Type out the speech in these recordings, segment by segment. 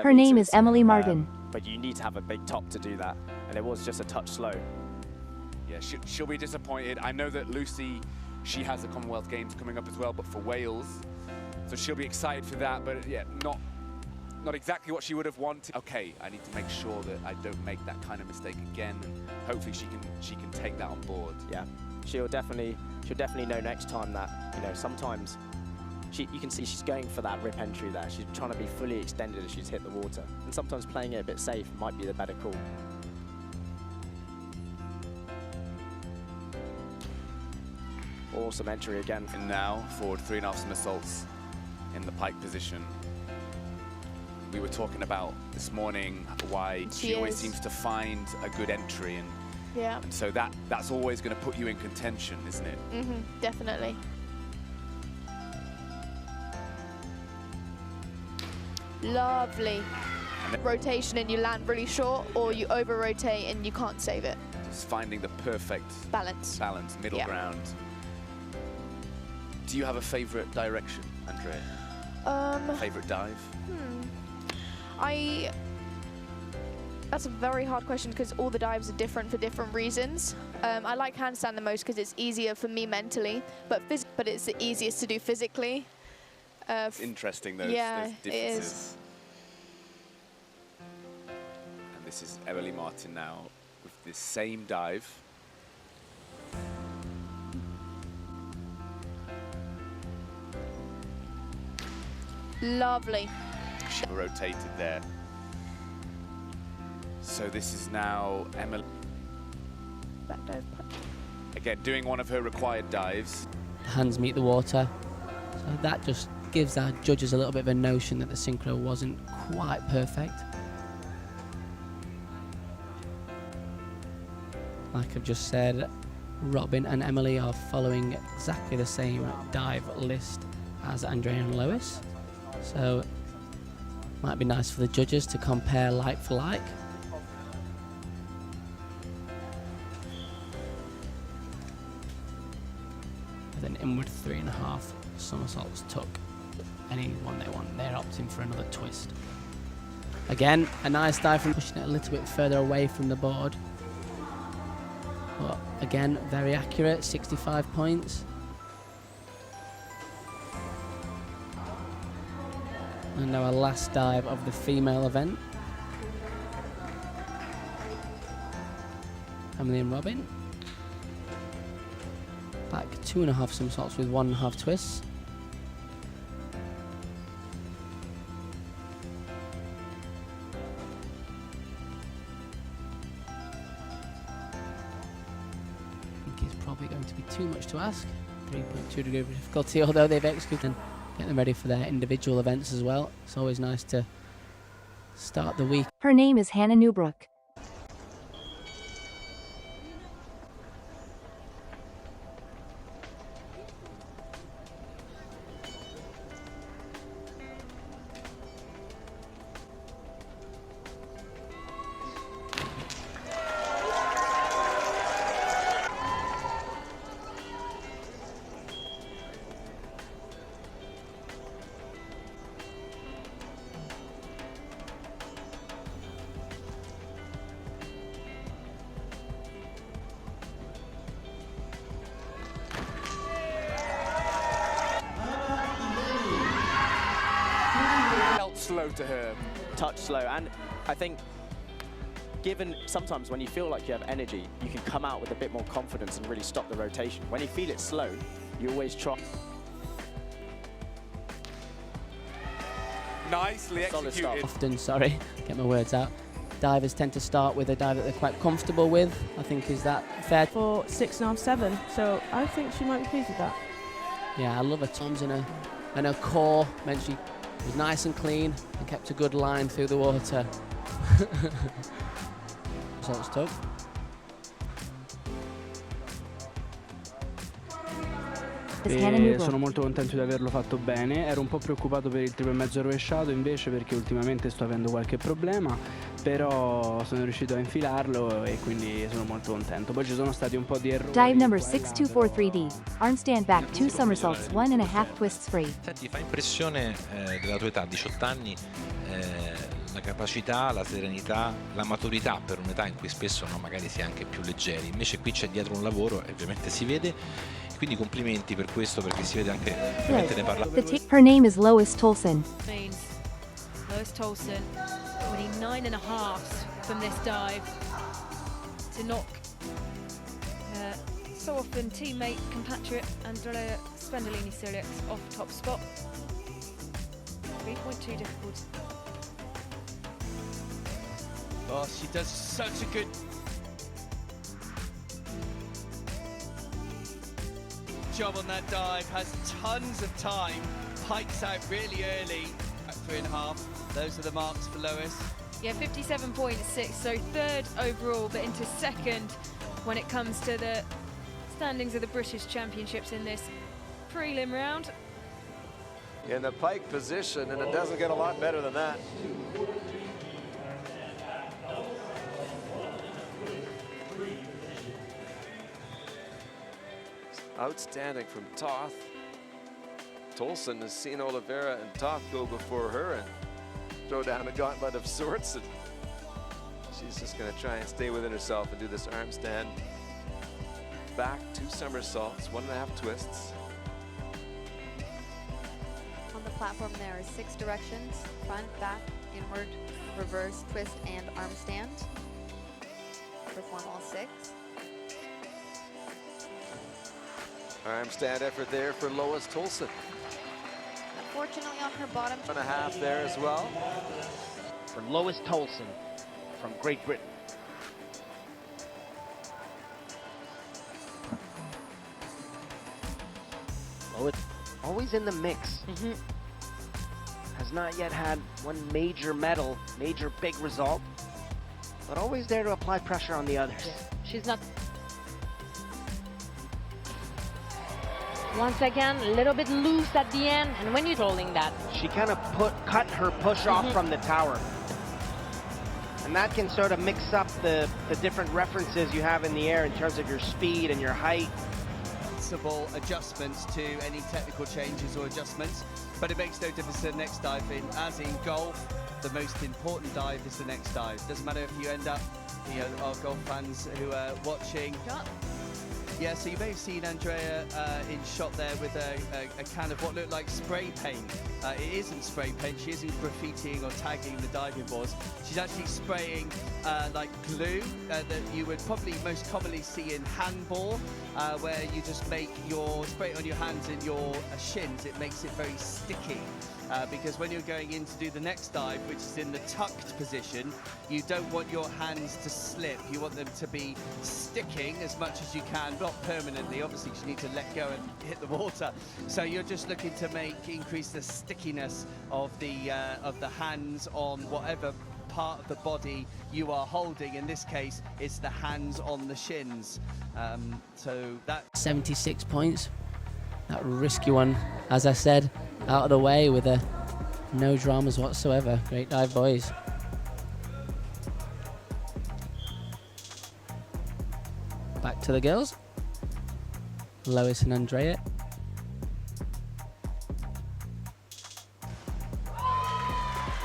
Her name is Emily Martin. But you need to have a big top to do that, and it was just a touch slow. Yeah, she'll be disappointed. I know that Lucy, she has the Commonwealth Games coming up as well, but for Wales, so she'll be excited for that. But yeah, not exactly what she would have wanted. Okay, I need to make sure that I don't make that kind of mistake again, and hopefully she can take that on board. Yeah, she'll definitely know next time that, you know, sometimes you can see she's going for that rip entry there. She's trying to be fully extended as she's hit the water, and sometimes playing it a bit safe might be the better call. Awesome entry again. And now forward 3.5 somersaults in the pike position. We were talking about this morning why she always seems to find a good entry, and so that's always going to put you in contention, isn't it? Definitely. Lovely. Rotation and you land really short, or you over rotate and you can't save it. Just finding the perfect balance, middle ground. Do you have a favorite direction, Andrea? Favorite dive? That's a very hard question because all the dives are different for different reasons. I like handstand the most because it's easier for me mentally, but it's the easiest to do physically. It's interesting, those differences. It is. And this is Emily Martin now with this same dive. Lovely. She rotated there. So this is now Emily. Back dive. Again, doing one of her required dives. Hands meet the water. So that just gives our judges a little bit of a notion that the synchro wasn't quite perfect. Like I've just said, Robin and Emily are following exactly the same dive list as Andrea and Lois. So might be nice for the judges to compare like for like. With an inward 3.5 somersaults tuck. Anyone they want, they're opting for another twist. Again, a nice dive from pushing it a little bit further away from the board. But again, very accurate, 65 points. And our last dive of the female event. Emily and Robin. Back 2.5 somersaults with 1.5 twists. I think it's probably going to be too much to ask. 3.2 degree of difficulty, although they've executed. Get them ready for their individual events as well. It's always nice to start the week. Her name is Hannah Newbrook. Slow to her. Touch slow, and I think given sometimes when you feel like you have energy, you can come out with a bit more confidence and really stop the rotation. When you feel it slow, you always try. Nicely executed. Often, sorry, get my words out. Divers tend to start with a dive that they're quite comfortable with. I think, is that fair? For 6.5, 7, so I think she might be pleased with that. Yeah, I love her toms and her core. Meant she was nice and clean and kept a good line through the water. So it's tough. Sono molto contento di averlo fatto bene. Ero un po' preoccupato per il triplo e mezzo rovesciato invece, perché ultimamente sto avendo qualche problema, però sono riuscito a infilarlo e quindi sono molto contento. Poi ci sono stati un po' di errori. Dive number 6243D. Armstand back 2 somersaults, 1.5 twists free. Senti, fa impressione della tua età, 18 anni, la capacità, la serenità, la maturità per un'età in cui spesso magari si è anche più leggeri. Invece qui c'è dietro un lavoro e ovviamente si vede, quindi complimenti per questo, perché si vede anche, ovviamente ne parla. Her name is Lois Toulson. Lois Toulson winning 9.5 from this dive to knock so often teammate, compatriot Andrea Spendolini-Silix off top spot. 3.2 difficult. Oh, she does such a good job on that dive, has tons of time, pikes out really early at 3.5. Those are the marks for Lois. Yeah, 57.6, so third overall, but into second when it comes to the standings of the British Championships in this prelim round. In the pike position, and it doesn't get a lot better than that. Outstanding from Toth. Toulson has seen Oliveira and Toth go before her and throw down a gauntlet of sorts. And she's just going to try and stay within herself and do this arm stand. Back, 2 somersaults, 1.5 twists. On the platform there are 6 directions: front, back, inward, reverse, twist, and arm stand. Perform all 6. Arm stand effort there for Lois Toulson. Unfortunately on her bottom. 1.5 there as well. For Lois Toulson from Great Britain. Lois always in the mix. Has not yet had one major medal, major big result, but always there to apply pressure on the others. Yeah. She's not. Once again, a little bit loose at the end, and when you're holding that, she kind of cut her push off from the tower. And that can sort of mix up the different references you have in the air in terms of your speed and your height. Sensible adjustments to any technical changes or adjustments, but it makes no difference to the next dive. As in golf, the most important dive is the next dive. Doesn't matter if you end up, you know, our golf fans who are watching. Yeah, so you may have seen Andrea in shot there with a can of what looked like spray paint. It isn't spray paint. She isn't graffitiing or tagging the diving boards. She's actually spraying like glue that you would probably most commonly see in handball, where you just spray it on your hands and your shins. It makes it very sticky. Because when you're going in to do the next dive, which is in the tucked position, you don't want your hands to slip. You want them to be sticking as much as you can, not permanently. Obviously, you need to let go and hit the water. So you're just looking to increase the stickiness of the hands on whatever part of the body you are holding. In this case, it's the hands on the shins. So that 76 points. That risky one, as I said, out of the way with no dramas whatsoever. Great dive, boys. Back to the girls. Lois and Andrea.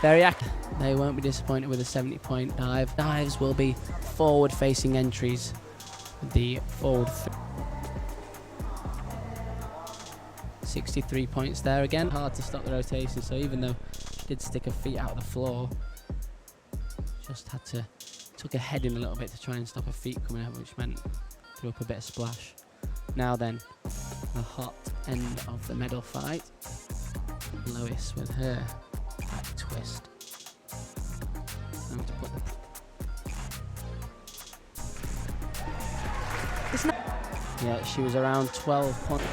Very active. They won't be disappointed with a 70-point dive. Dives will be forward-facing entries. The forward 63 points there again. Hard to stop the rotation, so even though she did stick her feet out of the floor, just took her head in a little bit to try and stop her feet coming out, which meant threw up a bit of splash. Now then, the hot end of the medal fight. Lois with her back twist. Time to put the... Yeah, she was around 12 points.